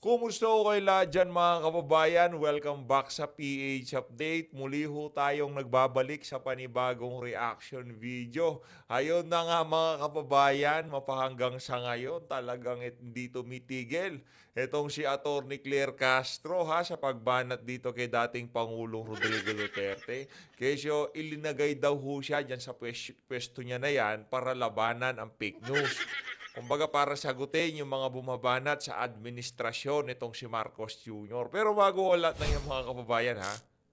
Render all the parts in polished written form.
Kumusta ho kayo lahat dyan mga kababayan? Welcome back sa PH Update. Muli ho tayong nagbabalik sa panibagong reaction video. Ayun na nga mga kababayan, mapahanggang sa ngayon talagang hindi tumitigil. Itong si Atty. Claire Castro sa pagbanat dito kay dating Pangulong Rodrigo Duterte. Kesyo ilinagay daw ho siya dyan sa pwesto niya na yan para labanan ang fake news. Kumbaga para sagutin yung mga bumabanat sa administrasyon nitong si Marcos Jr. Pero bago lahat ng yung mga kababayan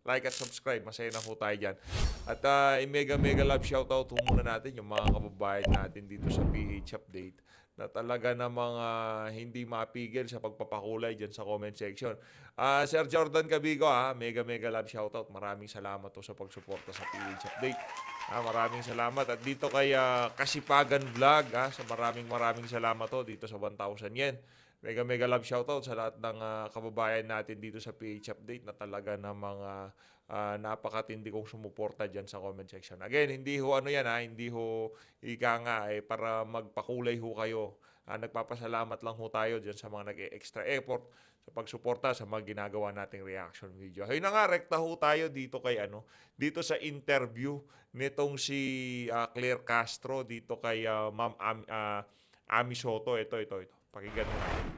like at subscribe, masaya na po tayo dyan. At mega love shoutout muna natin yung mga kababayan natin dito sa PH Update na talaga na mga hindi mapigil sa pagpapakulay dyan sa comment section. Sir Jordan Cabigo mega love shoutout. Maraming salamat to sa pagsuporta sa PH Update. Maraming salamat. At dito kay Kasipagan Vlog, sa maraming salamat to dito sa 1,000 yen. Mega love shoutout sa lahat ng kababayan natin dito sa PH Update na talaga na mga napakatindi kong sumuporta dyan sa comment section. Again, hindi ho hindi ho ika nga para magpakulay ho kayo. Nagpapasalamat lang ho tayo dyan sa mga nag-extra effort sa pagsuporta sa mga ginagawa nating reaction video. Ayun na nga, rekta ho tayo dito kay dito sa interview nitong si Claire Castro dito kay Ma'am Ami Soto. Ito. Pakinggan mo natin.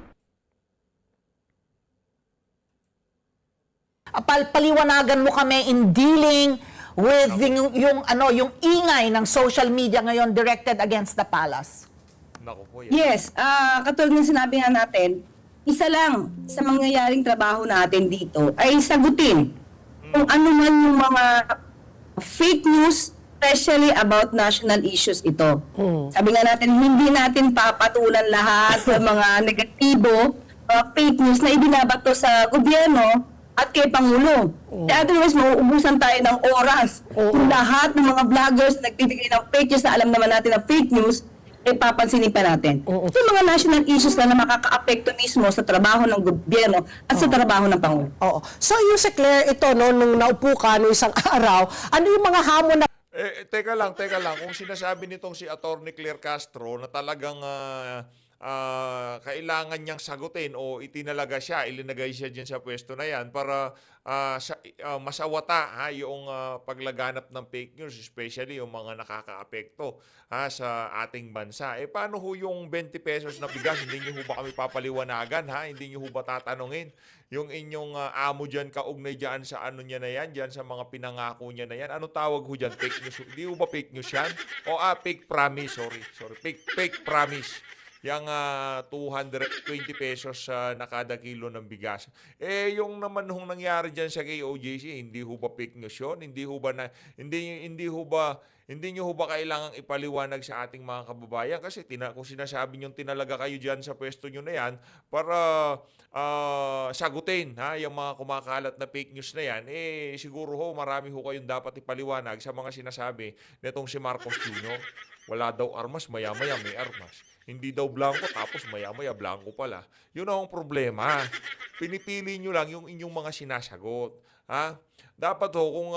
Paliwanagan mo kami in dealing with yung ingay ng social media ngayon directed against the palace. Naku po yan. Yes, katulad ng sinabi nga natin, isa lang sa mangyayaring trabaho natin dito ay sagutin kung ano man yung mga fake news, especially about national issues ito. Sabi nga natin, hindi natin papatulan lahat ng mga negatibo, fake news na ibinabato sa gobyerno at kay Pangulo. Otherwise, mauubusan tayo ng oras. Kung lahat ng mga vloggers nagbibigay ng fake news na alam naman natin na fake news, papansinin pa natin. Ito yung mga national issues na makaka-apekto mismo sa trabaho ng gobyerno at sa trabaho ng Pangulo. Oo. So yung si Claire, ito, nung naupo ka noong isang araw, ano yung mga hamon na... Teka lang. Kung sinasabi nitong si Atty. Claire Castro na talagang kailangan niyang sagutin o ilinagay siya dyan sa pwesto na yan para masawata yung paglaganap ng fake news, especially yung mga nakakaapekto sa ating bansa. Paano ho yung 20 pesos na bigas? Hindi niyo ho ba kami papaliwanagan? Hindi niyo ho ba tatanungin yung inyong amo dyan, kaugnay dyan sa niya na yan, dyan sa mga pinangako niya na yan? Anong tawag ho dyan? Fake news? Hindi ho ba fake news yan? O fake promise, sorry. Fake promise. Yang 220 pesos na kada kilo ng bigas. Yung naman hong nangyari diyan sa KOJC, hindi ho ba fake news yun? Hindi niyo ho ba kailangang ipaliwanag sa ating mga kababayan? Kasi kung sinasabi niyo tinalaga kayo diyan sa pwesto niyo na yan para sagutin yung mga kumakalat na fake news na yan, siguro ho marami ho kayong dapat ipaliwanag sa mga sinasabi nitong si Marcos Jr. Wala daw armas, maya-maya may armas. Hindi daw blanco, tapos maya-maya blanco pala. Yun ang problema. Pinipili nyo lang yung inyong mga sinasagot. Dapat kung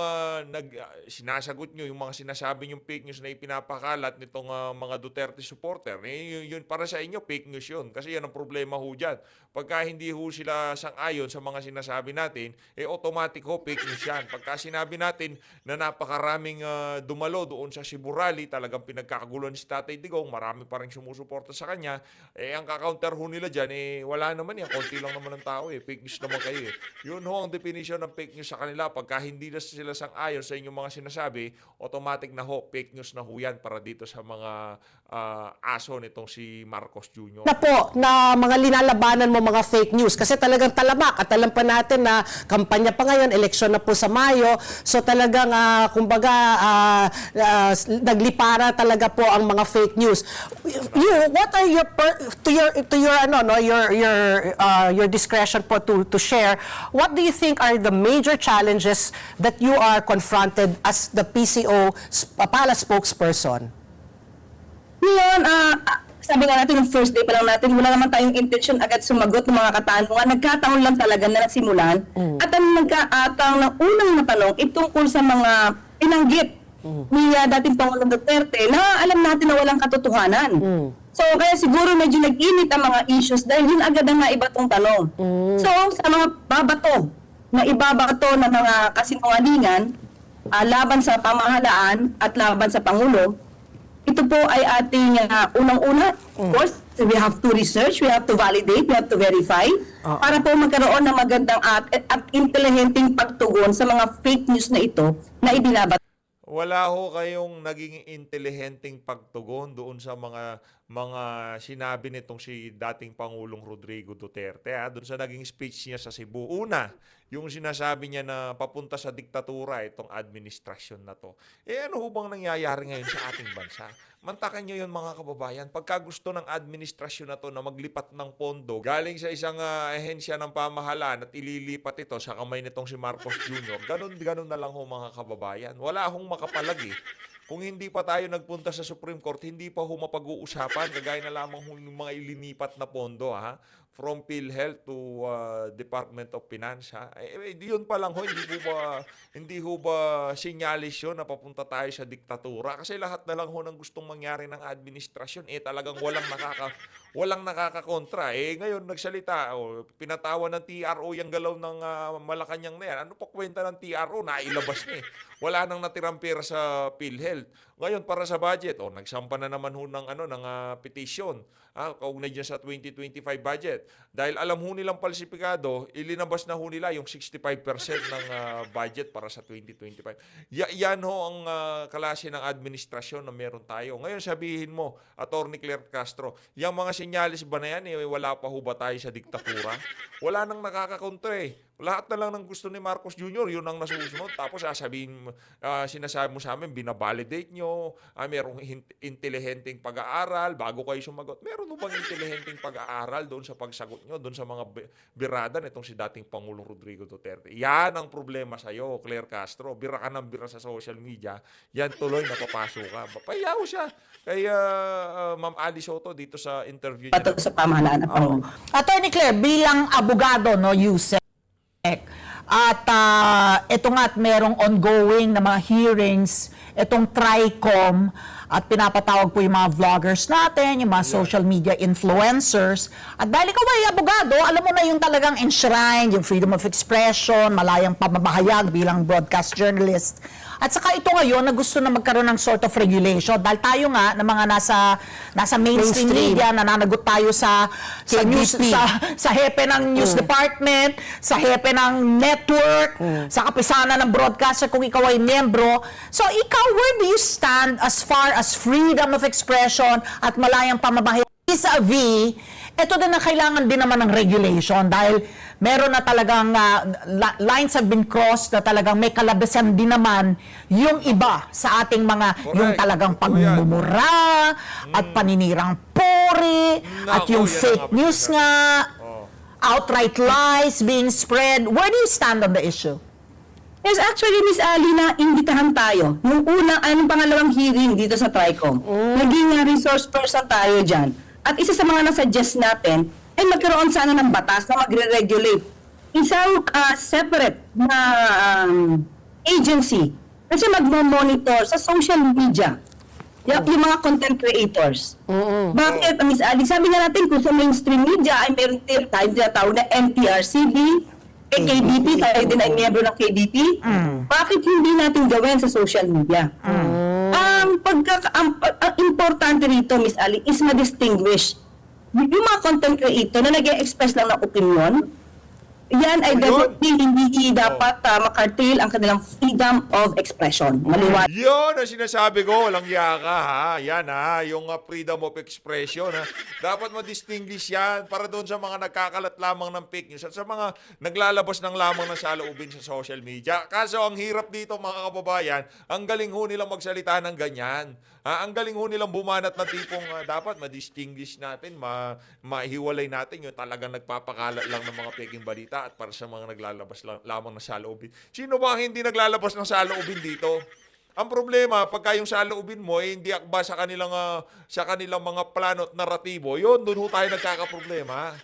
sinasagot nyo yung mga sinasabi nyong fake news na ipinapakalat nitong mga Duterte supporter, yun para sa inyo, fake news yun. Kasi yan ang problema ho dyan. Pagka hindi ho sila sang-ayon sa mga sinasabi natin, automatic ho, fake news yan. Pagka sinabi natin na napakaraming dumalo doon sa Cebu Rally, talagang pinagkakagulan si Tatay Digong, marami pa rin sumusuporta sa kanya, ang kakaunter ho nila dyan, wala naman yan, konti lang naman ang tao, fake news naman kayo. Yun ho ang definition ng fake news sa kanila. Pagka hindi na sila sang-ayon sa inyong mga sinasabi, automatic na ho, fake news na ho yan para dito sa mga aso nitong si Marcos Jr. Na mga linalabanan mo mga fake news kasi talagang talamak at alam pa natin na kampanya pa ngayon, eleksyon na po sa Mayo, so talagang naglipara talaga po ang mga fake news. What are your discretion po to share, what do you think are the major challenges that you are confronted as the PCO palace spokesperson? Ngayon, sabi nga natin, yung first day pa lang natin, wala naman tayong intention agad sumagot ng mga katanungan. Nagkataon lang talaga na nasimulan. At ang nagkaataon ng unang natanong, itungkol sa mga pinanggit ni dating Pangulong Duterte na alam natin na walang katotohanan. So, kaya siguro medyo nag-init ang mga issues dahil yun agad ang naibatong tanong. So, sa mga babato, na ibabato ng mga kasinungalingan, laban sa pamahalaan at laban sa Pangulo, ito po ay ating unang-una, of course, we have to research, we have to validate, we have to verify, para po magkaroon ng magandang at intelihenteng pagtugon sa mga fake news na ito na ibinabato. Wala ho kayong naging intelihenteng pagtugon doon sa mga sinabi nitong si dating Pangulong Rodrigo Duterte, doon sa naging speech niya sa Cebu. Una, yung sinasabi niya na papunta sa diktatura itong administrasyon na to. Ano ho bang nangyayari ngayon sa ating bansa? Mantakan nyo yun mga kababayan. Pagka gusto ng administrasyon na to na maglipat ng pondo galing sa isang ahensya ng pamahalaan at ililipat ito sa kamay nitong si Marcos Jr., ganun na lang ho mga kababayan. Wala hong makapalagi. Kung hindi pa tayo nagpunta sa Supreme Court, hindi pa ho mapag-uusapan, kagaya na lamang ho yung mga ilinipat na pondo, from PhilHealth to Department of Finance, yun pa lang ho, hindi ho ba sinyalis yun na papunta tayo sa diktatura? Kasi lahat na lang ho ng gustong mangyari ng administrasyon, talagang walang nakakakontra. Ngayon nagsalita, pinatawa ng TRO yung galaw ng Malacanang na yan. Ano pa kwenta ng TRO? Nailabas na wala nang natirang pera sa PhilHealth. Ngayon para sa budget, nagsampa na naman ho ng petition, kaugnay dyan sa 2025 budget. Dahil alam ho nilang palsipikado, ilinabas na ho nila yung 65% ng budget para sa 2025. Yan ho ang klase ng administrasyon na meron tayo. Ngayon sabihin mo, Attorney Claire Castro, yung mga sinyalis ba na yan, wala pa ho ba tayo sa diktatura? Wala nang nakakakontra Lahat na lang ng gusto ni Marcos Jr., yun ang nasusunod. Tapos sinasabi mo sa amin, binabalidate nyo, merong intelihenteng pag-aaral bago kayo sumagot. Meron mo bang intelihenteng pag-aaral doon sa pagsagot nyo, doon sa mga birada nitong si dating Pangulong Rodrigo Duterte? Yan ang problema sa'yo, Claire Castro. Bira ka ng bira sa social media, yan tuloy napapasok ka. Papayaw siya kay Ma'am Ali Soto dito sa interview niya. Sa pamahalaan na Pangulo. Attorney Claire, bilang abogado, USEC, at ito nga't merong ongoing na mga hearings, itong TRICOM, at pinapatawag po yung mga vloggers natin, yung mga social media influencers. At dahil ikaw ay abogado, alam mo na yung talagang enshrined, yung freedom of expression, malayang pamamahayag bilang broadcast journalist. At saka ito ngayon na gusto na magkaroon ng sort of regulation dahil tayo nga na mga nasa mainstream media, nananagot tayo sa news, sa hepe ng news department, sa hepe ng network, sa kapisanan ng broadcaster kung ikaw ay membro. So ikaw, where do you stand as far as freedom of expression at malayang pamamahayag vis-a-vis ito din na kailangan din naman ng regulation dahil meron na talagang lines have been crossed na talagang may kalabisan din naman yung iba sa ating mga yung talagang pagmumura at paninirang puri at yung fake news nga, outright lies being spread. Where do you stand on the issue? Yes, actually, Miss Ali, na imbitahan tayo. Nung pangalawang hearing dito sa TRICOM, naging resource person tayo dyan. At isa sa mga nasuggest natin ay magkaroon sana ng batas na magre-regulate isang separate na agency kasi magmo-monitor sa social media yung mga content creators. Bakit, Miss Ali? Sabi nga natin kung sa mainstream media ay meron tayo tinatawag na MTRCB, KDP, tayo din ay miyembro ng KDP. Bakit hindi natin gawin sa social media? Ang importante rito, Miss Ali, is ma-distinguish yung mga content creator na nag-express lang ng opinion. Yan ay definitely hindi dapat makartil ang kanilang freedom of expression. Maliwanag. Yun ang sinasabi ko, walang yaka Yan yung freedom of expression Dapat ma-distinguish yan para doon sa mga nagkakalat lamang ng fake news at sa mga naglalabas ng lamang ng saloobin sa social media. Kaso ang hirap dito mga kababayan, ang galing ho nilang magsalita ng ganyan. Ang galing ho nilang bumanat na tipong dapat ma-distinguish natin, mahiwalay natin yung talagang nagpapakalat lang ng mga peking balita at para sa mga naglalabas lamang ng saloobin. Sino ba ang hindi naglalabas ng saloobin dito? Ang problema, pagka yung saloobin mo hindi akba sa kanilang mga plano at naratibo, yun, doon ho tayo nagkakaproblema.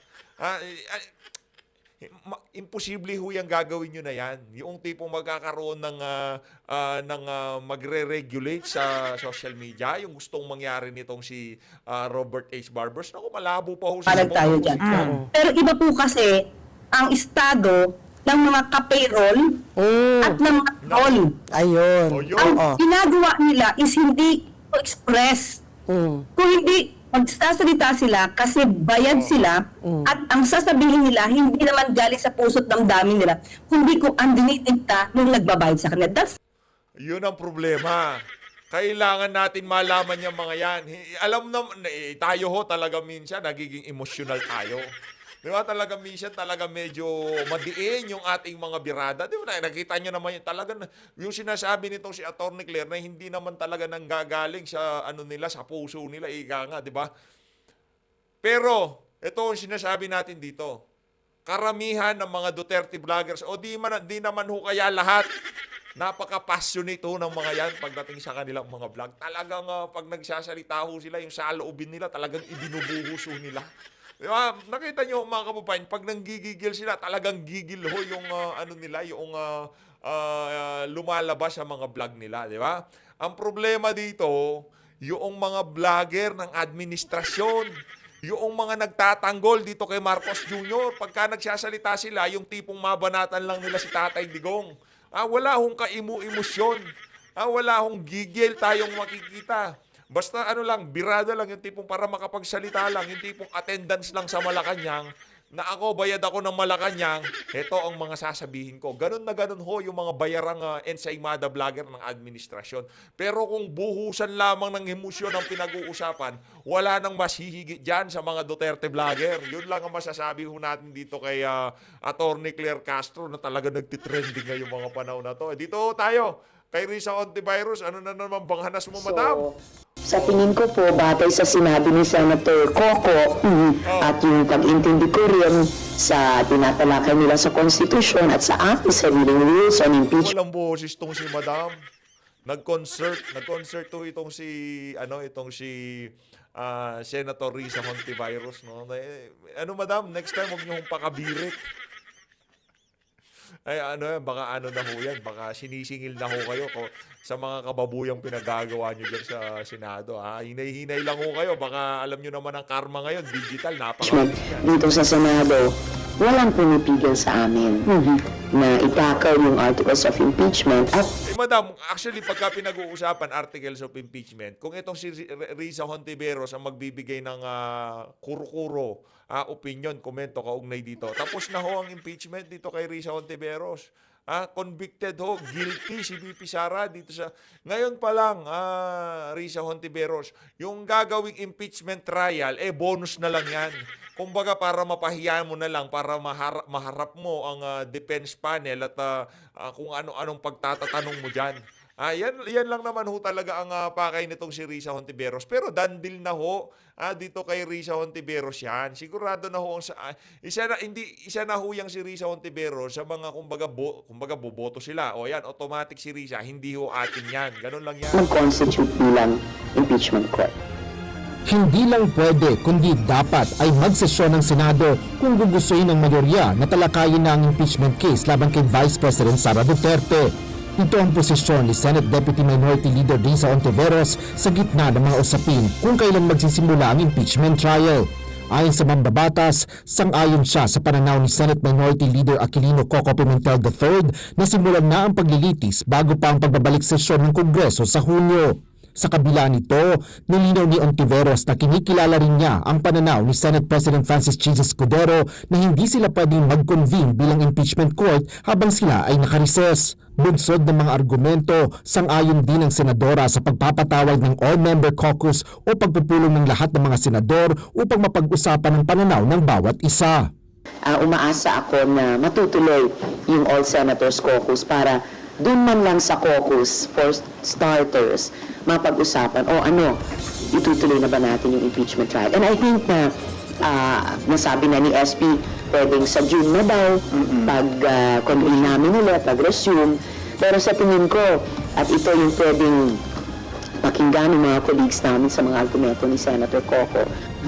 imposible ho yung gagawin nyo na yan. Yung tipong magkakaroon ng magre-regulate sa social media, yung gustong mangyari nitong si Robert H. Barbers, naku, malabo pa ho sa Palag tayo dyan. Pero iba po kasi ang estado ng mga ka-payroll at ng mga toll. Ayun. O, yun. Ang Oo. ginagawa nila is hindi to express. Kung hindi, magsasalita sila kasi bayad sila at ang sasabihin nila hindi naman galing sa puso't damdamin nila, kundi kung ang dinidigta nung nagbabayad sa kanila. That's Yun ang problema. Kailangan natin malaman yung mga yan. Alam na, tayo ho talaga minsan, nagiging emotional tayo. Di ba talaga minsan talaga medyo madiin yung ating mga birada. Di ba nakita nyo naman yun, talaga yung sinasabi nitong si Atty. Claire na hindi naman talaga nanggagaling sa ano nila, sa puso nila, ika nga, di ba? Pero ito ang sinasabi natin dito. Karamihan ng mga Duterte vloggers o di naman ho kaya lahat napaka-passionate ho ng mga yan pagdating sa kanilang mga vlog. Talagang pag nagsasalita ho sila, yung saloobin nila talagang ibinubuhos ho nila. Di ba? Nakita nyo mga kababayan, pag nanggigigil sila, talagang gigil ho yung ano nila, yung lumalabas sa mga vlog nila, di ba? Ang problema dito, yung mga vlogger ng administrasyon, yung mga nagtatanggol dito kay Marcos Jr., pagka nagsasalita sila, yung tipong mabanatan lang nila si Tatay Digong. Wala hong kaimu-emosyon. Wala hong gigil tayong makikita. Basta ano lang, birada lang, yung tipong para makapagsalita lang, yung tipong attendance lang sa Malacanang, na ako, bayad ako ng Malacanang, ito ang mga sasabihin ko. Ganun na ganun ho yung mga bayarang ensaymada vlogger ng administrasyon. Pero kung buhusan lamang ng emosyon ang pinag-uusapan, wala nang masihigit dyan sa mga Duterte vlogger. Yun lang ang masasabi ho natin dito kay Atty. Claire Castro na talaga nagtitrending ngayong mga panahon na to. Dito ho tayo. Kay Risa Hontiveros, ano na naman bang hanas mo, madam? Sa tingin ko po, batay sa sinabi ni Senator Coco at yung pag-intindi ko rin sa tinatalakay nila sa Constitution at sa ating sariling rules on impeachment. Walang boses tong si madam. Nag-concert to itong si Senator Risa Hontiveros, no. Ano madam, next time huwag niyo hong pakabirik. Ay baka ano na ho yan, baka sinisingil na ho kayo sa mga kababuyang pinagagawa nyo dyan sa Senado. Hinay-hinay lang ho kayo, baka alam nyo naman ang karma ngayon, digital, Dito sa Senado, walang pumipigil sa amin na itakaw yung articles of impeachment at Madam, actually, pagka pinag-uusapan articles of impeachment, kung itong si Risa Hontiveros ang magbibigay ng kuro-kuro, opinion, komento, kaugnay dito, tapos na ho ang impeachment dito kay Risa Hontiveros. Convicted ho, guilty si VP Sara dito sa... Ngayon pa lang, Risa Hontiveros, yung gagawing impeachment trial, bonus na lang yan. Kumbaga para mapahiya mo na lang, para maharap mo ang defense panel at kung ano-anong pagtatatanong mo dyan. Yan lang naman ho talaga ang pakay nitong si Risa Hontiveros. Pero dandil na ho dito kay Risa Hontiveros yan. Sigurado na ho isa na ho yang si Risa Hontiveros sa mga kumbaga boboto sila. O yan, automatic si Risa, hindi ho atin yan. Ganun lang yan. mag-constitute bilang impeachment court. Hindi lang pwede kundi dapat ay magsesyon ng Senado kung gugustuhin ng mayorya na talakayin na ang impeachment case laban kay Vice President Sara Duterte. Ito ang posisyon ni Senate Deputy Minority Leader Risa Hontiveros sa gitna ng mga usapin kung kailan magsisimula ang impeachment trial. Ayon sa mambabatas, sang-ayon siya sa pananaw ni Senate Minority Leader Aquilino Coco Pimentel III na simulan na ang paglilitis bago pa ang pagbabalik sesyon ng Kongreso sa Hunyo. Sa kabila nito, nilinaw ni Hontiveros na kinikilala rin niya ang pananaw ni Senate President Francis Jesus Escudero na hindi sila pwedeng mag-convene bilang impeachment court habang sila ay nakarises. Bunsod ng mga argumento, sang-ayon din ng senadora sa pagpapatawag ng all-member caucus o pagpupulong ng lahat ng mga senador upang mapag-usapan ang pananaw ng bawat isa. Umaasa ako na matutuloy yung All Senators Caucus para doon man lang sa caucus for starters mapag-usapan itutuloy na ba natin yung impeachment trial. And I think na nasabi na ni SP pwedeng sa June na daw pag-convene namin nila, pag-resume. Pero sa tingin ko, at ito yung pwedeng pakinggan ng mga colleagues namin sa mga argumento ni Senator Coco,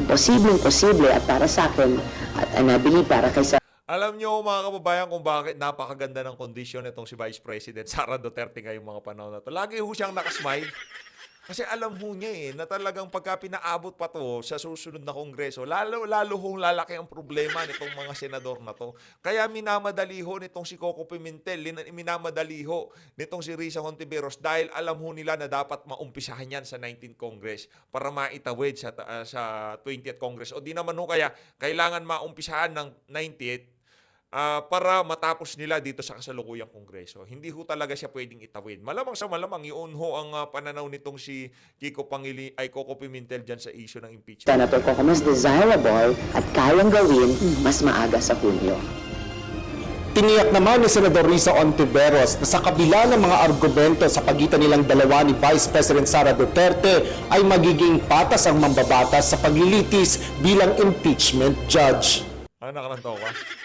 posible at para sa akin, at I believe para kay Alam niyo mga kababayan kung bakit napakaganda ng kondisyon itong si Vice President Sara Duterte ngayong mga panahon na to. Lagi ho siyang nakasmile. Kasi alam ho niya na talagang pagka pinaabot pa to sa susunod na kongreso, lalo hong lalaki ang problema nitong mga senador na to. Kaya minamadali ho nitong si Coco Pimentel, minamadali ho nitong si Risa Hontiveros dahil alam ho nila na dapat maumpisahan yan sa 19th Congress para maitawid sa 20th Congress. O di naman ho kaya kailangan maumpisahan ng 90th para matapos nila dito sa kasalukuyang kongreso. Hindi ho talaga siya pwedeng itawid. Malamang sa malamang, yun ho ang pananaw nitong si Coco Pimentel dyan sa issue ng impeachment. Senator Coco, mas desirable at kayang gawin mas maaga sa Hunyo. Tiniyak naman ni Senador Risa Hontiveros na sa kabila ng mga argumento sa pagitan nilang dalawa ni Vice President Sara Duterte ay magiging patas ang mambabatas sa paglilitis bilang impeachment judge. Nakarantaw ka?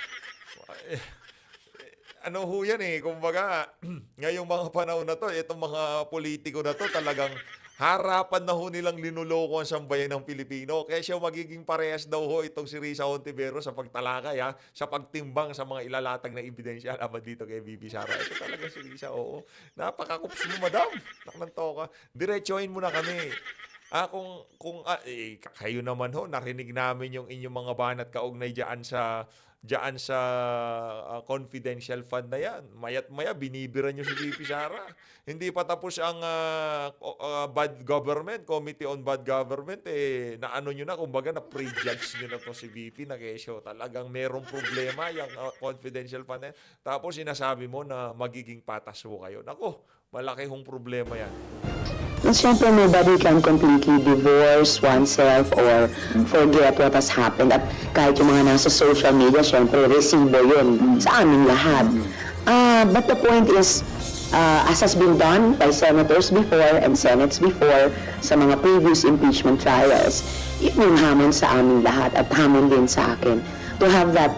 Ano ho yan kumbaga, ngayong mga panahon na to, itong mga politiko na to, talagang harapan na ho nilang linuloko ang sambayan ng Pilipino. Kaya siya magiging parehas daw ho itong si Risa Hontiveros sa pagtalakay, sa pagtimbang sa mga ilalatag na ebidensya laban dito kay VP Sara. Ito talaga si Risa, oo. Napakakups mo, madam. Nakarantaw ka. Diretsohin mo na kami. Kayo naman ho, narinig namin yung inyong mga banat kaugnay dyan sa confidential fund na yan. Mayat maya, binibiran nyo si VP Sara. Hindi pa tapos ang bad government, Committee on Bad Government, na ano nyo na, kumbaga na prejudge nyo na to si VP na kesyo. Talagang merong problema yung confidential fund na yan. Tapos sinasabi mo na magiging patas ho kayo. Nako, malaki hong problema yan. And syempre, nobody can completely divorce oneself or forget what has happened. At kahit yung mga nasa social media, syempre, resibo yun sa aming lahat. But the point is, as has been done by senators before and senates before sa mga previous impeachment trials, yun yung hamon sa aming lahat at hamon din sa akin. To have that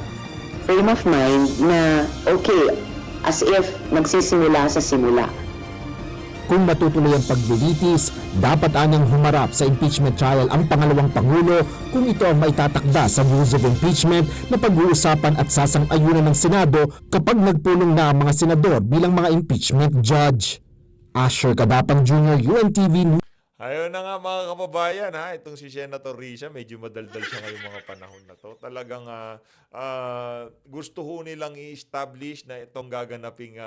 frame of mind na, okay, as if nagsisimula sa simula. Kung matutuloy ang paglilitis, dapat anyang humarap sa impeachment trial ang pangalawang Pangulo kung ito ang maitatakda sa rules of impeachment na pag-uusapan at sasang-ayunan ng Senado kapag nagpulong na ang mga senador bilang mga impeachment judge. Asher Kadapang Jr., UNTV News. Ayun na nga mga kababayan, itong si Senator Risa, medyo madaldal siya ngayong mga panahon na to. Talagang gusto ho nilang i-establish na itong gaganaping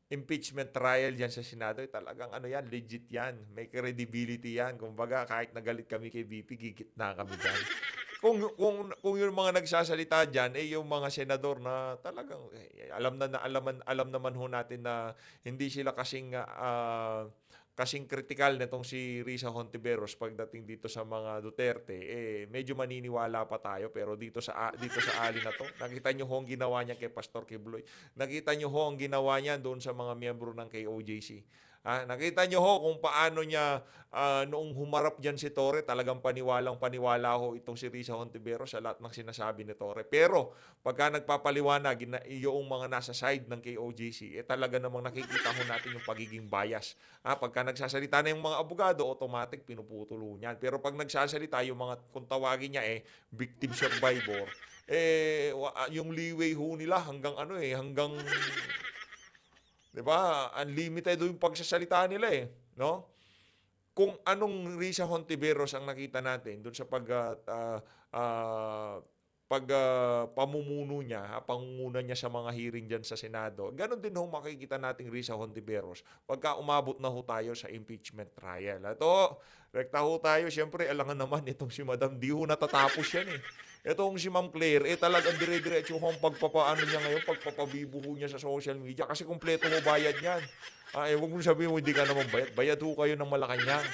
impeachment trial yan sa Senado, talagang yan, legit yan. May credibility yan. Kumbaga, kahit nagalit kami kay VP, gigit na kami dyan. Kung yung mga nagsasalita dyan, yung mga senador na talagang, alam naman ho natin na hindi sila kasing kritikal nitong si Risa Hontiveros pagdating dito sa mga Duterte, medyo maniniwala pa tayo. Pero dito sa ali na to, nakita nyo ho ang ginawa niya kay Pastor Quibloy. Nakita nyo ho ang ginawa niya doon sa mga miyembro ng KOJC. Nakita nyo ho kung paano niya noong humarap dyan si Torre, talagang paniwala ho itong si Risa Hontiveros sa lahat ng sinasabi ni Torre. Pero pagka nagpapaliwanag yung mga nasa side ng KOJC, talaga namang nakikita ho natin yung pagiging bias. Pagka nagsasalita na yung mga abogado, automatic pinuputulo niyan. Pero pag nagsasalita yung mga, kung tawagin niya victim survivor, yung leeway ho nila hanggang hanggang, diba? Unlimited yung pagsasalita nila no? Kung anong Risa Hontiveros ang nakita natin doon sa pamumuno niya, pangunguna niya sa mga hearing dyan sa Senado, ganon din ho makikita nating Risa Hontiveros pagka umabot na ho tayo sa impeachment trial. Ito, rekta ho tayo, siyempre, alangan naman itong si Madam, di ho natatapos yan Itong si Ma'am Claire, talagang dire-diretso ho ang pagpapaano niya ngayon, pagpapabibuho niya sa social media kasi kumpleto ho bayad niyan. Huwag mo sabihin mo, hindi ka naman bayad. Bayad ho kayo ng Malacanang.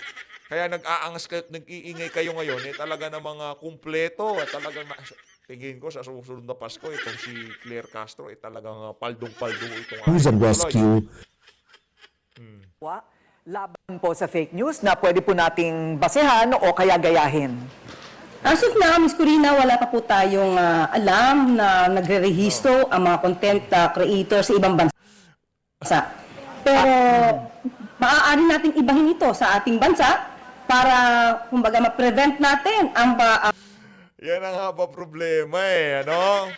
Kaya nag-aangas kayo, nag-iingay kayo ngayon, talaga na mga kumpleto. Talagang tingin ko sa susunod na Pasko, itong si Claire Castro, talagang paldong-paldong itong News and Rescue. Laban po sa fake news na pwede po nating basehan o kaya gayahin. As of now, Ms. Corina, wala pa po tayong alam na nagre-rehistro ang mga content creators sa ibang bansa. Pero maaari nating ibahin ito sa ating bansa para, kumbaga, ma-prevent natin ang Yan ang nga ba problema eh, ano?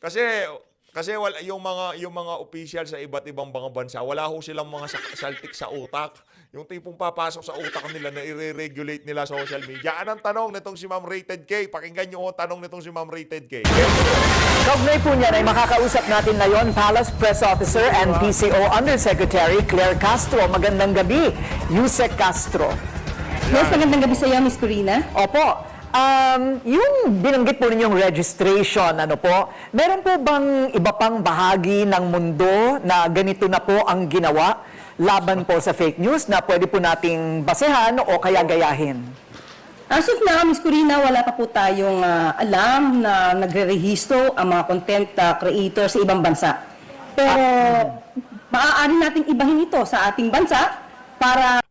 Kasi wala yung mga official sa iba't ibang mga bansa, wala ho silang mga saltik sa utak. Yung tipong papasok sa utak nila na i-regulate nila social media. Anong tanong nitong si Ma'am Rated K? Pakinggan niyo ho tanong nitong si Ma'am Rated K. Kaugnay po niyan ay makakausap natin ngayon Palace Press Officer and PCO Undersecretary Claire Castro. Magandang gabi, Yusek Castro. Yes, magandang gabi sa iyo, Miss Corina. Opo. Yung binanggit po ninyong registration, ano po, meron po bang iba pang bahagi ng mundo na ganito na po ang ginawa laban po sa fake news na pwede po nating basehan o kaya gayahin? As of now, Miss Corina, wala pa po tayong alam na nagre-rehisto ang mga content creator sa ibang bansa. Pero maaari nating ibahin ito sa ating bansa para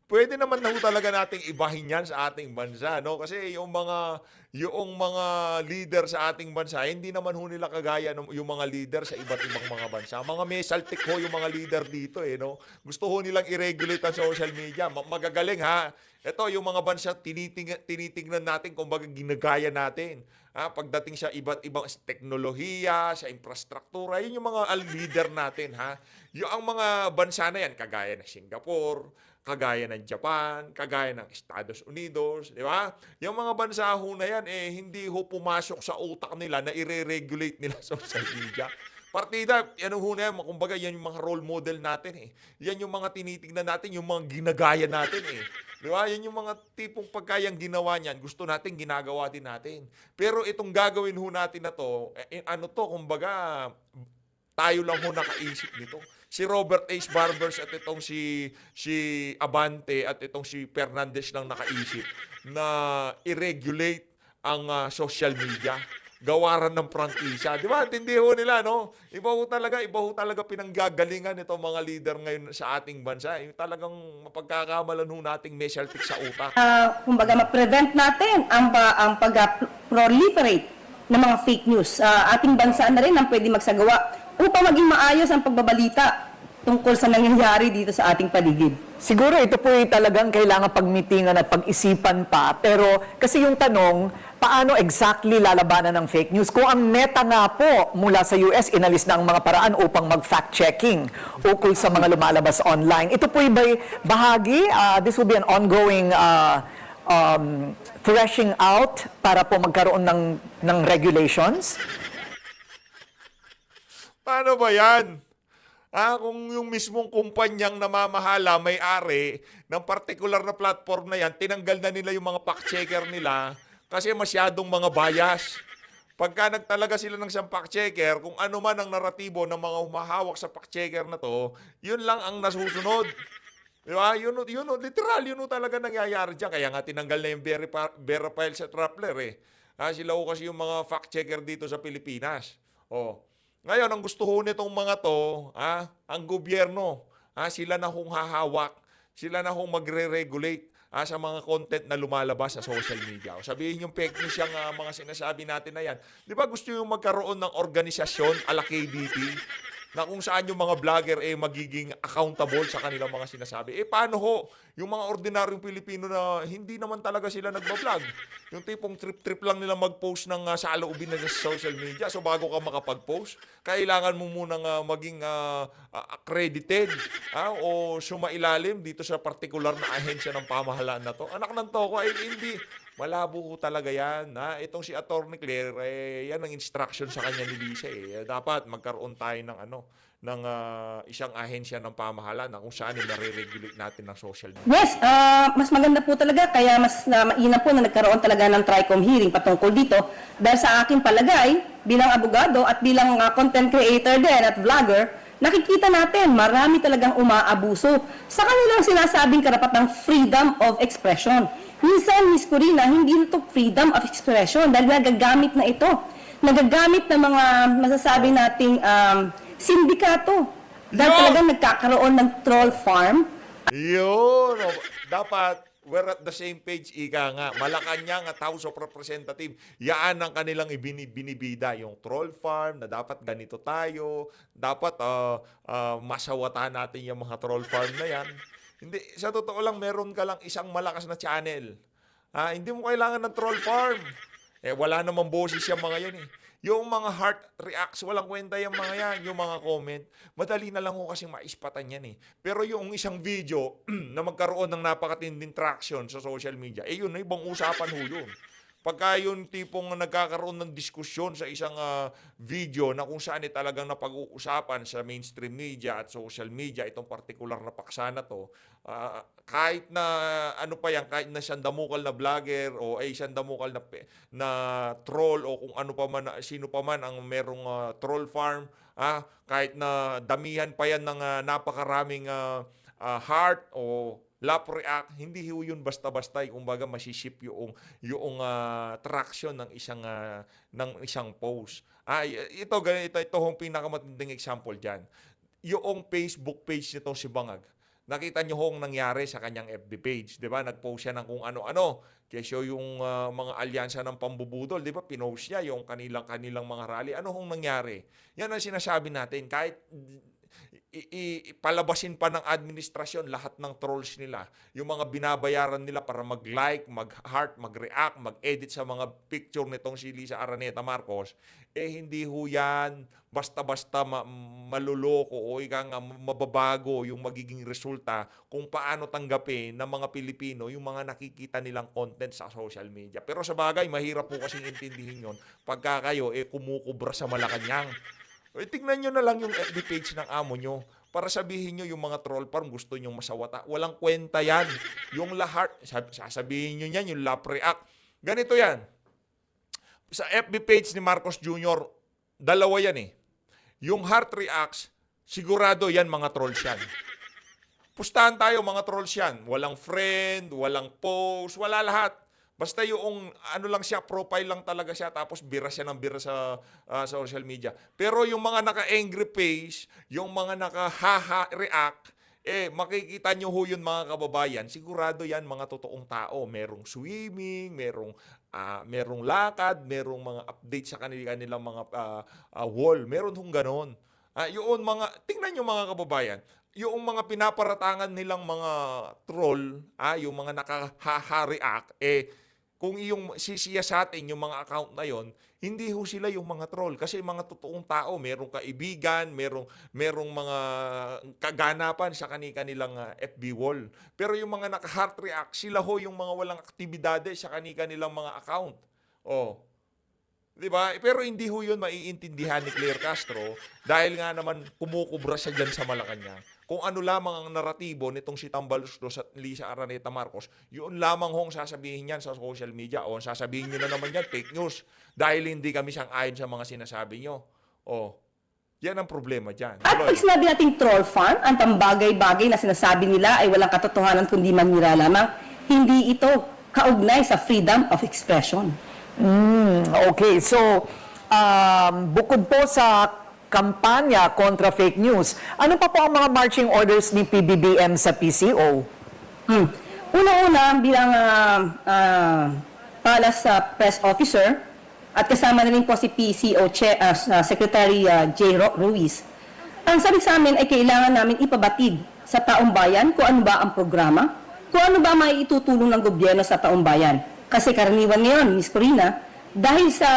Pwede naman na ho talaga nating ibahin yan sa ating bansa, no? Kasi yung mga leader sa ating bansa, hindi naman ho nila kagaya ng yung mga leader sa iba't ibang mga bansa. Mga may saltik ho yung mga leader dito, eh, no? Gusto ho nilang i-regulate ang social media. Magagaling, ha? Ito, yung mga bansa, tinitingnan natin kung baga ginagaya natin. Ha? Pagdating sa iba't ibang teknolohiya, sa infrastruktura, yun yung mga leader natin, ha? Yung ang mga bansa na yan, kagaya ng Singapore, kagaya ng Japan, kagaya ng Estados Unidos, di ba? Yung mga bansa ho na yan, hindi ho pumasok sa utak nila na i-regulate nila social media. Partida, yan ho na yan, kumbaga yan yung mga role model natin eh. Yan yung mga tinitingnan natin, yung mga ginagaya natin eh. Di ba? Yan yung mga tipong pagkayang ginawa niyan, gusto natin, ginagawa din natin. Pero itong gagawin ho natin na to, kumbaga, tayo lang ho nakaisip nito. Si Robert H. Barbers at itong si Abante at itong si Fernandez lang nakaisip na i-regulate ang social media. Gawaran ng prangkisa. Di ba? Hindi ho nila, no? Iba ho talaga pinanggagalingan itong mga leader ngayon sa ating bansa. Yung talagang mapagkakamalan ho nating may saltik sa utak. kumbaga ma-prevent natin ang pag-proliferate ng mga fake news. Ating bansa na rin ang pwede magsagawa upang maging maayos ang pagbabalita tungkol sa nangyayari dito sa ating paligid. Siguro ito po ay talagang kailangan pagmitingan at pag-isipan pa. Pero kasi yung tanong, paano exactly lalabanan ng fake news? Kung ang meta nga po mula sa US, inalis na ang mga paraan upang mag-fact-checking ukol sa mga lumalabas online. Ito po ay bahagi, this will be an ongoing threshing out para po magkaroon ng regulations. Paano ba yan? Kung yung mismong kumpanyang namamahala, may-ari ng particular na platform na yan, tinanggal na nila yung mga fact-checker nila kasi masyadong mga bias. Pagka nagtalaga sila ng isang fact-checker, kung ano man ang naratibo ng mga humahawak sa fact-checker na to, yun lang ang nasusunod. Diba? Literal, yun talaga nangyayari dyan. Kaya nga tinanggal na yung Verified sa Rappler eh. Sila ho kasi yung mga fact-checker dito sa Pilipinas. Ngayon, ang gusto ho nitong mga to, ang gobyerno, sila na hong hahawak, sila na hong magre-regulate sa mga content na lumalabas sa social media. Sabihin yung fake news yung mga sinasabi natin na yan. Di ba gusto yung magkaroon ng organisasyon ala KDP na kung saan yung mga vlogger magiging accountable sa kanilang mga sinasabi. Paano ho? Yung mga ordinaryong Pilipino na hindi naman talaga sila nagbablog. Yung tipong trip-trip lang nila mag-post ng saloobin na sa social media. So bago ka makapag-post, kailangan mo munang maging accredited o sumailalim dito sa particular na ahensya ng pamahalaan na to. Anak ng toko ay hindi. Malabo ho talaga yan. Itong si Atty. Claire, yan ang instruction sa kanya ni Lisa. Dapat magkaroon tayo ng isang ahensya ng pamahalaan na kung saan nare-regulate natin ng social media. Yes, mas maganda po talaga, kaya mas mainam po na nagkaroon talaga ng TRICOM hearing patungkol dito. Dahil sa aking palagay, bilang abogado at bilang content creator din at vlogger, nakikita natin marami talagang umaabuso sa kanilang sinasabing karapatang freedom of expression. Minsan, Miss Corina, hindi ito freedom of expression dahil nagagamit na ito. Nagagamit ng mga masasabi nating sindikato. Dahil talagang nagkakaroon ng troll farm. Yun. Dapat, we're at the same page, ika nga. Malacanang at House of Representatives, yaan ang kanilang binibida. Yung troll farm, na dapat ganito tayo. Dapat masawatan natin yung mga troll farm na yan. Hindi, sa totoo lang, meron ka lang isang malakas na channel. Hindi mo kailangan ng troll farm. Wala namang boses yung mga yan eh. Yung mga heart reacts, walang kwenta yung mga yan, yung mga comment. Madali na lang ho kasi maispatan yan eh. Pero yung isang video na magkaroon ng napakatinding traction sa social media, yun na ibang usapan ho yun. Pagka yung tipong nagkakaroon ng diskusyon sa isang video na kung saan talagang napag-uusapan sa mainstream media at social media, itong particular na paksa na to, kahit na ano pa yan, kahit na siyandamukal na vlogger o siyandamukal na troll o kung ano pa man, sino pa man ang merong troll farm, kahit na damihan pa yan ng napakaraming heart o lap react, hindi ho yun basta-basta, kumbaga masiship yung traction ng isang post. Ito hong pinakamatinding example diyan. Yung Facebook page nitong si Bangag. Nakita niyo hong nangyari sa kanyang FB page, 'di ba? Nag-post siya ng kung ano-ano. Kesyo yung mga alyansa ng pambubudol, 'di ba? Pinost niya yung kanilang mga rally. Ano hong nangyari? Yan ang sinasabi natin, kahit palabasin pa ng administrasyon lahat ng trolls nila. Yung mga binabayaran nila para mag-like, mag-heart, mag-react, mag-edit sa mga picture nitong si Lisa Araneta Marcos, hindi ho yan basta-basta maluloko o mababago yung magiging resulta kung paano tanggapin ng mga Pilipino yung mga nakikita nilang content sa social media. Pero sa bagay, mahirap po kasing intindihin yun pagka kayo kumukubra sa Malacanang. Tingnan nyo na lang yung FB page ng amo nyo para sabihin nyo yung mga troll farm gusto nyo masawata. Walang kwenta yan. Yung lahat, sasabihin nyo yan, yung lap react. Ganito yan. Sa FB page ni Marcos Jr., dalawa yan eh. Yung heart reacts, sigurado yan mga trolls yan. Pustahan tayo mga trolls yan. Walang friend, walang post, wala lahat. Basta yung ano lang siya, profile lang talaga siya, tapos bira siya ng bira sa social media. Pero yung mga naka-angry face, yung mga naka-haha react, makikita nyo ho yun mga kababayan, sigurado yan mga totoong tao. Merong swimming, merong lakad, merong mga update sa kanilang mga wall. Meron hong ganon. Tingnan nyo mga kababayan, yung mga pinaparatangan nilang mga troll, yung mga naka-haha react, kung iyong sisiyasatin yung mga account na yon, hindi ho sila yung mga troll kasi mga totoong tao, merong kaibigan, merong mga kaganapan sa kanilang FB wall. Pero yung mga naka-heart react, sila ho yung mga walang aktibidade sa kanilang mga account. Di ba? Pero hindi ho yun maiintindihan ni Claire Castro dahil nga naman kumukubra siya dyan sa Malacanang. Kung ano lamang ang naratibo nitong si Tambaloslos at Lisa Araneta Marcos, yun lamang hong sasabihin yan sa social media o sasabihin nyo na naman yan, fake news, dahil hindi kami sang-ayon sa mga sinasabi nyo. Yan ang problema dyan. At pag sinabi nating troll farm, ang tambagay-bagay na sinasabi nila ay walang katotohanan kundi manira lamang, hindi ito kaugnay sa freedom of expression. Okay, so bukod po sa kampanya kontra fake news, ano pa po ang mga marching orders ni PBBM sa PCO? Una-una, bilang Palace Press Officer, at kasama na rin po si PCO Secretary J. Ruiz, ang sabi sa amin ay kailangan namin ipabatid sa taong bayan kung ano ba ang programa, kung ano ba may itutulong ng gobyerno sa taong bayan. Kasi karaniwan ngayon, Ms. Corina, dahil sa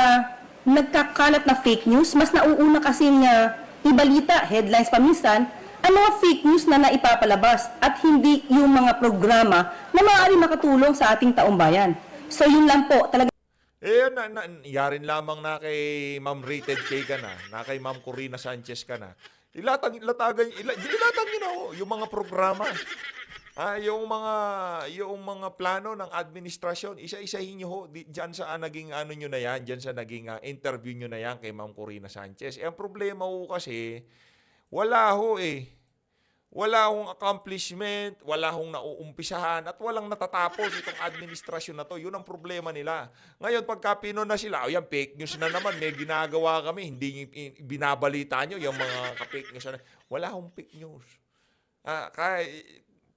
nagkakalat na fake news, mas nauuna kasing ibalita, headlines paminsan, ang mga fake news na naipapalabas at hindi yung mga programa na maaari makatulong sa ating taong bayan. So yun lang po, talaga. Yarin lamang na kay Ma'am Rated K ka na kay Ma'am Corina Sanchez ka na. Ilatag nyo na yung mga programa. Yung mga plano ng administrasyon, isa-isahin nyo ho diyan sa naging nyo na yan, diyan sa naging interview nyo na yan kay Ma'am Corina Sanchez. Ang problema ho kasi, wala hong accomplishment, wala hong nauumpisahan, at walang natatapos itong administrasyon na to. Yun ang problema nila. Ngayon, pagka pino na sila, yan, fake news na naman, may ginagawa kami, hindi binabalita nyo yung mga ka-fake news na. Wala hong fake news.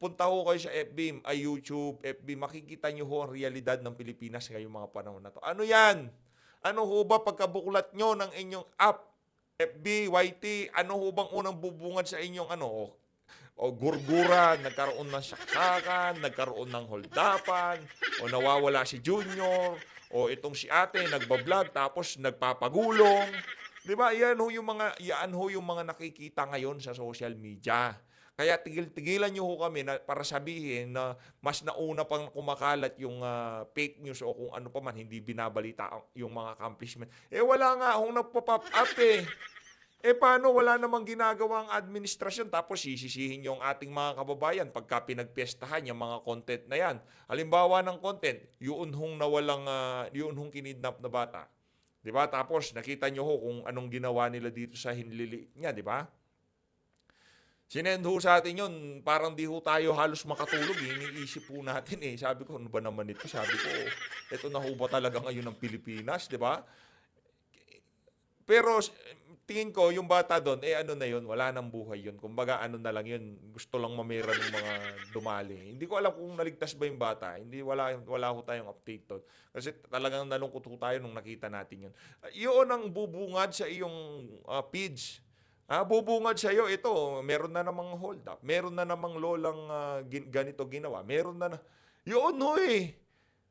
Punta ho kayo sa FB, YouTube, FB, makikita nyo ho ang realidad ng Pilipinas ngayong mga panahon na to. Ano yan? Ano ho ba pagkabuklat nyo ng inyong app, FB, YT, ano ho bang unang bubungad sa inyong o gurguran, nagkaroon ng saksakan, nagkaroon ng holdapan, o nawawala si Junior, o itong si ate nagbablog tapos nagpapagulong. 'Di ba? Yan ho yung mga nakikita ngayon sa social media. Kaya tigil-tigilan niyo ho kami para sabihin na mas nauna pang kumakalat yung fake news o kung ano pa man, hindi binabalita yung mga accomplishment. Wala nga hong nagpo-pop up eh. Paano wala namang ginagawa ang administrasyon tapos sisisihin yung ating mga kababayan pagka pinagpiestahan yung mga content na yan. Halimbawa ng content, yun hong nawalang, yun hong kinidnap na bata. Diba? Tapos nakita nyo ho kung anong ginawa nila dito sa hinliliit niya, di ba? Sinend ho sa atin yun, parang di ho tayo halos makatulog. Iniisip po natin eh. Sabi ko, ano ba naman ito? Sabi ko, ito na ho ba talaga ngayon ng Pilipinas, di ba? Pero tingin ko, yung bata doon, ano na yun, wala nang buhay yun. Kumbaga, ano na lang yun, gusto lang mamera ng mga dumali. Hindi ko alam kung naligtas ba yung bata. Wala ho tayong update doon. Kasi talagang nalungkot ho tayo nung nakita natin yun. Yun ang bubungad sa iyong feeds. Bubungad sa iyo, ito, meron na namang hold up, meron na namang lolang ganito ginawa, meron na yun ho eh.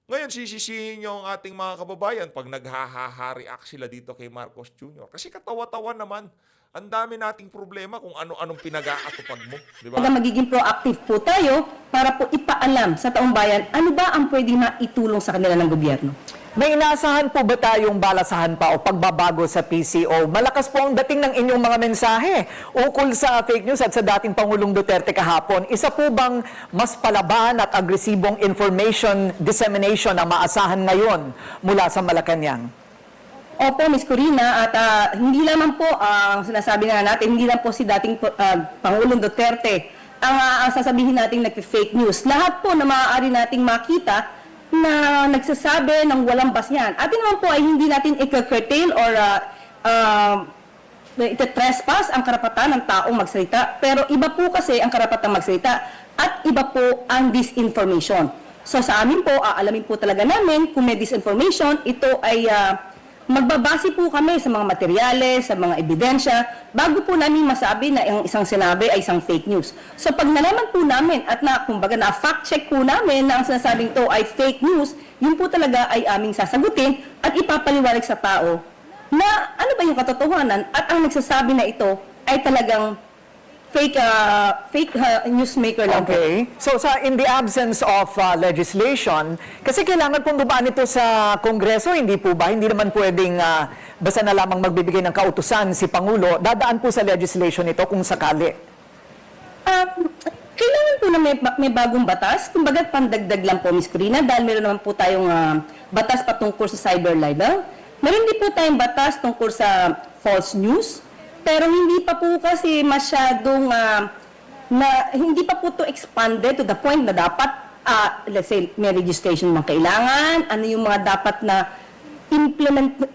Ngayon, sisisihin nyo ang ating mga kababayan pag naghaha-react sila dito kay Marcos Jr. Kasi katawa-tawa naman. Ang dami nating problema kung ano-anong pinag-aatupag mo. Di ba? Magiging proactive po tayo para po ipaalam sa taong bayan ano ba ang pwedeng maitulong sa kanila ng gobyerno. May inaasahan po ba tayong balasahan pa o pagbabago sa PCO? Malakas po ang dating ng inyong mga mensahe ukol sa fake news at sa dating Pangulong Duterte kahapon. Isa po bang mas palaban at agresibong information dissemination ang maasahan ngayon mula sa Malacanang? Opo, Ms. Corina, at hindi lamang po ang sinasabi nga natin, hindi lang po si dating Pangulong Duterte ang sasabihin nating nag-fake news. Lahat po na maaari nating makita na nagsasabi ng walang basihan. Atin naman po ay hindi natin i-curtail or ite-trespass ang karapatan ng taong magsalita. Pero iba po kasi ang karapatang magsalita at iba po ang disinformation. So sa amin po, aalamin po talaga namin kung may disinformation, ito ay magbabase po kami sa mga materyales, sa mga ebidensya, bago po namin masabi na ang isang sinabi ay isang fake news. So pag nalaman po namin at kumbaga na-fact check po namin na ang sinasabing to ay fake news, yun po talaga ay aming sasagutin at ipapaliwanag sa tao na ano ba yung katotohanan at ang nagsasabi na ito ay talagang fake newsmaker lang po. Okay. So in the absence of legislation, kasi kailangan pong dumaan ito sa Kongreso, hindi po ba? Hindi naman pwedeng basta na lamang magbibigay ng kautusan si Pangulo. Dadaan po sa legislation ito kung sakali. Kailangan po na may bagong batas. Kumbaga, pandagdag lang po, Ms. Corina, dahil meron naman po tayong batas patungkol sa cyber libel. Meron din po tayong batas tungkol sa false news. Pero hindi pa po kasi masyadong, hindi pa po to expanded to the point na dapat, let's say, may registration mga kailangan, ano yung mga dapat na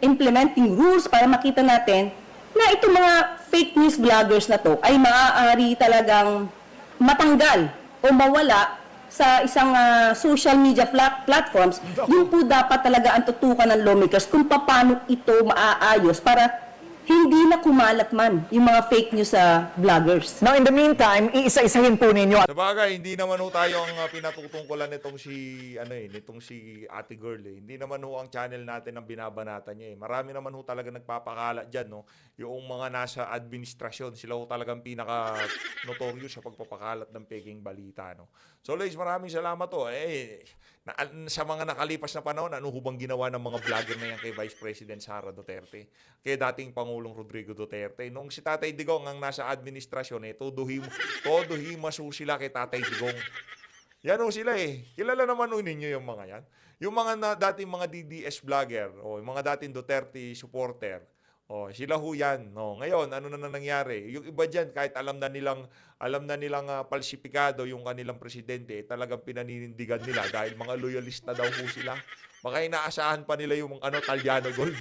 implementing rules para makita natin na itong mga fake news vloggers na to ay maaari talagang matanggal o mawala sa isang social media platforms. Yun po dapat talaga ang tutukan ng lawmakers kung paano ito maaayos para hindi na kumalat man yung mga fake news sa vloggers. Now, in the meantime, iisa-isahin po ninyo. Sabagay, hindi naman ho tayo ang pinatutungkulan nitong si Ate Girl eh. Hindi naman ho ang channel natin ang binabanatan niya eh. Marami naman ho talaga nagpapakalat diyan, no. Yung mga nasa administrasyon, sila ho talagang pinaka-notorious sa pagpapakalat ng peking balita, no. So, ladies, maraming salamat ho. Sa mga nakalipas na panahon, ano ho bang ginawa ng mga vlogger na yan kay Vice President Sara Duterte? Kay dating Pangulong Rodrigo Duterte. Nung si Tatay Digong ang nasa administrasyon, todo himasu sila kay Tatay Digong. Yan ho sila eh. Kilala naman ho ninyo yung mga yan. Yung mga dating mga DDS vlogger, o yung mga dating Duterte supporter, sila ho yan. Ngayon, ano na nangyari? Yung iba dyan, kahit alam na nilang palsipikado yung kanilang presidente, talagang pinaninindigan nila dahil mga loyalista daw ho sila. Baka inaasahan pa nila yung Talyano Gold.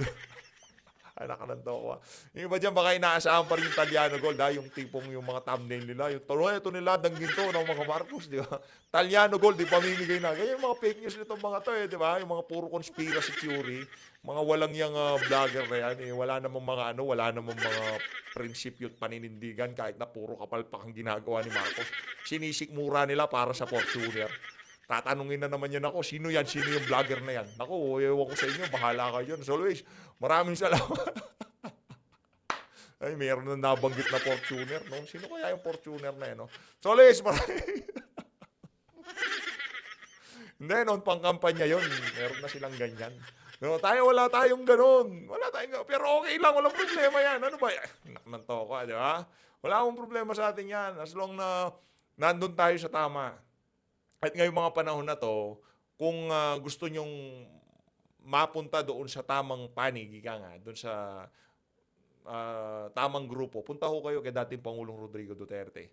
Anak ka ng toko. Yung iba dyan, baka inaasahan pa rin yung Talyano Gold, yung tipong yung mga thumbnail nila, yung ito nila, ginto ng mga Marcos, di ba? Talyano Gold, di pamimigay na. Ganyan yung mga fake news nitong mga to, di ba? Yung mga puro conspiracy theory, mga walang yung vlogger na yan, wala namang wala namang mga prinsipyo at paninindigan, kahit na puro kapalpak ang ginagawa ni Marcos. Sinisikmura nila para sa Fortuner. Tatanungin na naman yan ako, sino yan? Sino yung vlogger na yan? Naku, ewan ko sa inyo, bahala kayo dyan. As always, maraming salamat. Ay, meron na nabanggit na Fortuner, no? Sino kaya yung Fortuner na yan, no? So, always, maraming... Hindi, noon pang kampanya yun, meron na silang ganyan. No, wala tayong ganun. Wala tayong ganun. Pero okay lang, walang problema yan. Ano ba yan? Nanto ko, di ba? Wala akong problema sa atin yan. As long na nandun tayo sa tama. At ngayong mga panahon na to, kung gusto nyong mapunta doon sa tamang panig, doon sa tamang grupo, punta ho kayo kay dating Pangulong Rodrigo Duterte.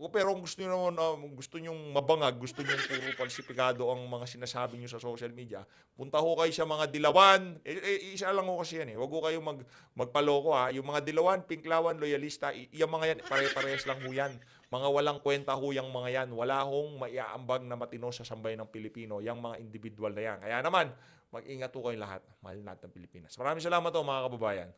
Pero kung gusto nyo naman, gusto nyong mabangag, gusto nyong puro falsipikado ang mga sinasabi nyo sa social media, punta ho kayo sa mga dilawan. Isa lang ho kasi yan. Huwag ho kayo magpaloko. Yung mga dilawan, pinklawan, loyalista, yung mga yan, pare-parehas lang ho yan. Mga walang kwenta ho yung mga yan. Wala hong maiaambag na matino sa sambayan ng Pilipino, yung mga individual na yan. Kaya naman, mag-ingat ho kayo lahat. Mahal natin ng Pilipinas. Maraming salamat ho mga kababayan.